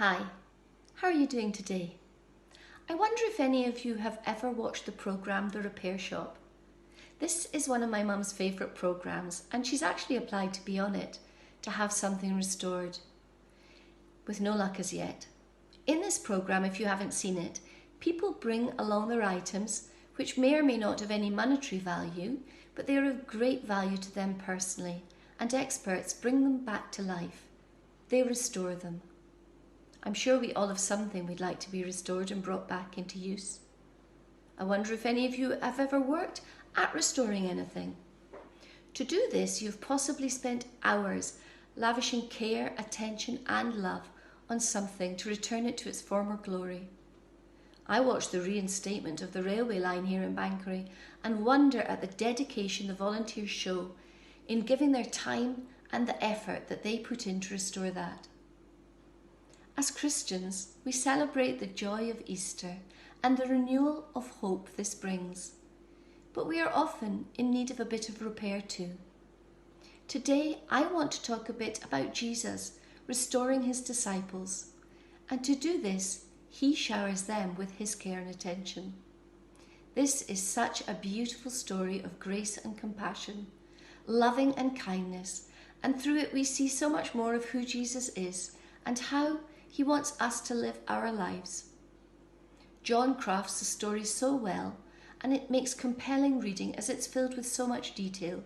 Hi, how are you doing today? I wonder if any of you have ever watched the programme The Repair Shop. This is one of my mum's favourite programmes, and she's actually applied to be on it to have something restored, with no luck as yet. In this programme, if you haven't seen it, people bring along their items which may or may not have any monetary value, but they are of great value to them personally, and experts bring them back to life. They restore them. I'm sure we all have something we'd like to be restored and brought back into use. I wonder if any of you have ever worked at restoring anything. To do this, you've possibly spent hours lavishing care, attention and love on something to return it to its former glory. I watched the reinstatement of the railway line here in Banchory and wonder at the dedication the volunteers show in giving their time and the effort that they put in to restore that. As Christians, we celebrate the joy of Easter and the renewal of hope this brings. But we are often in need of a bit of repair too. Today, I want to talk a bit about Jesus restoring his disciples. And to do this, he showers them with his care and attention. This is such a beautiful story of grace and compassion, loving and kindness. And through it, we see so much more of who Jesus is and how he wants us to live our lives. John crafts the story so well, and it makes compelling reading as it's filled with so much detail.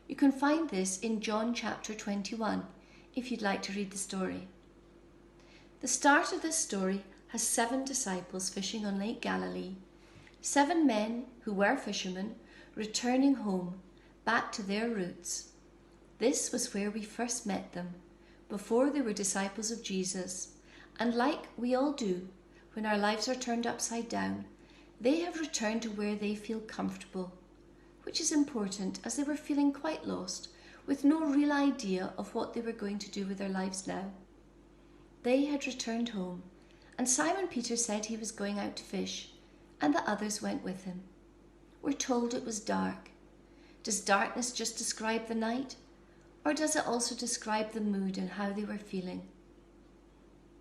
You can find this in John chapter 21, if you'd like to read the story. The start of this story has 7 disciples fishing on Lake Galilee, 7 men who were fishermen returning home, back to their roots. This was where we first met them, before they were disciples of Jesus, and like we all do, when our lives are turned upside down, they have returned to where they feel comfortable, which is important as they were feeling quite lost, with no real idea of what they were going to do with their lives now. They had returned home, and Simon Peter said he was going out to fish, and the others went with him. We're told it was dark. Does darkness just describe the night? Or does it also describe the mood and how they were feeling?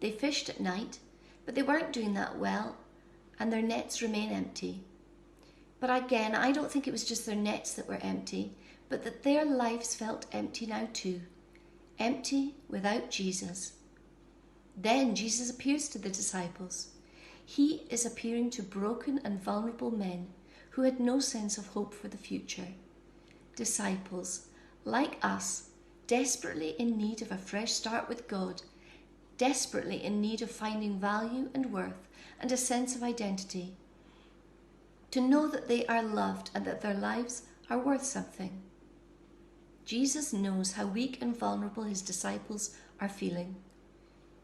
They fished at night, but they weren't doing that well, and their nets remain empty. But again, I don't think it was just their nets that were empty, but that their lives felt empty now too, empty without Jesus. Then Jesus appears to the disciples. He is appearing to broken and vulnerable men who had no sense of hope for the future. Disciples, like us, desperately in need of a fresh start with God, desperately in need of finding value and worth and a sense of identity, to know that they are loved and that their lives are worth something. Jesus knows how weak and vulnerable his disciples are feeling.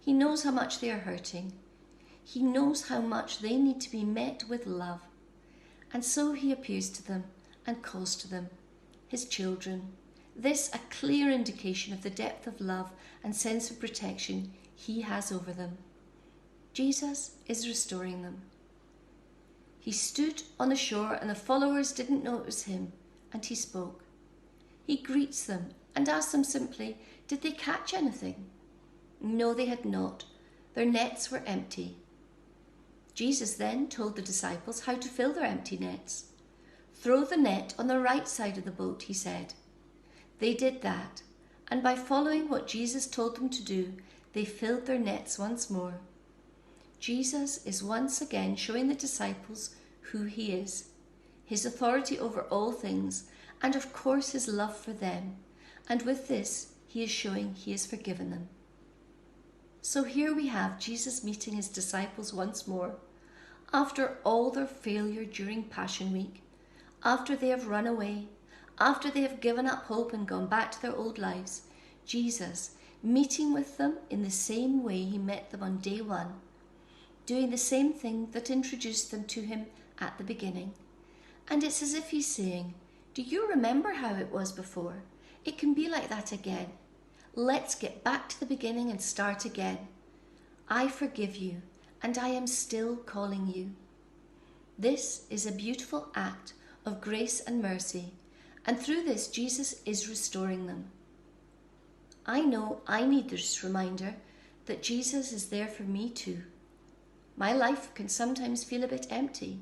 He knows how much they are hurting. He knows how much they need to be met with love. And so he appears to them and calls to them, his children. This a clear indication of the depth of love and sense of protection he has over them. Jesus is restoring them. He stood on the shore and the followers didn't know it was him, and he spoke. He greets them and asks them simply, did they catch anything? No, they had not. Their nets were empty. Jesus then told the disciples how to fill their empty nets. Throw the net on the right side of the boat, he said. They did that, and by following what Jesus told them to do, they filled their nets once more. Jesus is once again showing the disciples who he is, his authority over all things, and of course his love for them, and with this he is showing he has forgiven them. So here we have Jesus meeting his disciples once more, after all their failure during Passion Week, after they have run away, after they have given up hope and gone back to their old lives. Jesus meeting with them in the same way he met them on day 1, doing the same thing that introduced them to him at the beginning. And it's as if he's saying, do you remember how it was before? It can be like that again. Let's get back to the beginning and start again. I forgive you, and I am still calling you. This is a beautiful act of grace and mercy, and through this Jesus is restoring them. I know I need this reminder that Jesus is there for me too. My life can sometimes feel a bit empty,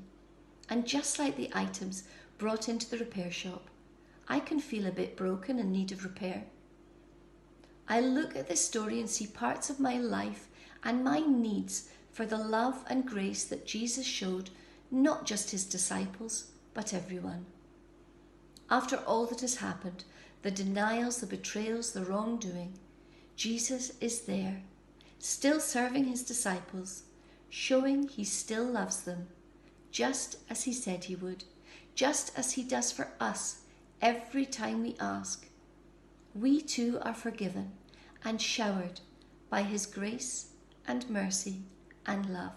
and just like the items brought into the repair shop, I can feel a bit broken and in need of repair. I look at this story and see parts of my life and my needs for the love and grace that Jesus showed not just his disciples, but everyone. After all that has happened, the denials, the betrayals, the wrongdoing, Jesus is there, still serving his disciples, showing he still loves them, just as he said he would, just as he does for us every time we ask. We too are forgiven and showered by his grace and mercy and love.